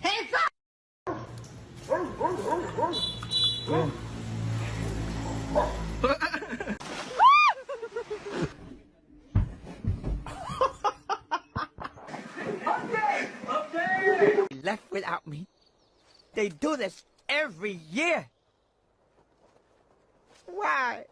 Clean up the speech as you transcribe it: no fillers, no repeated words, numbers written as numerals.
Hands up! Left without me. They do this every year. Why?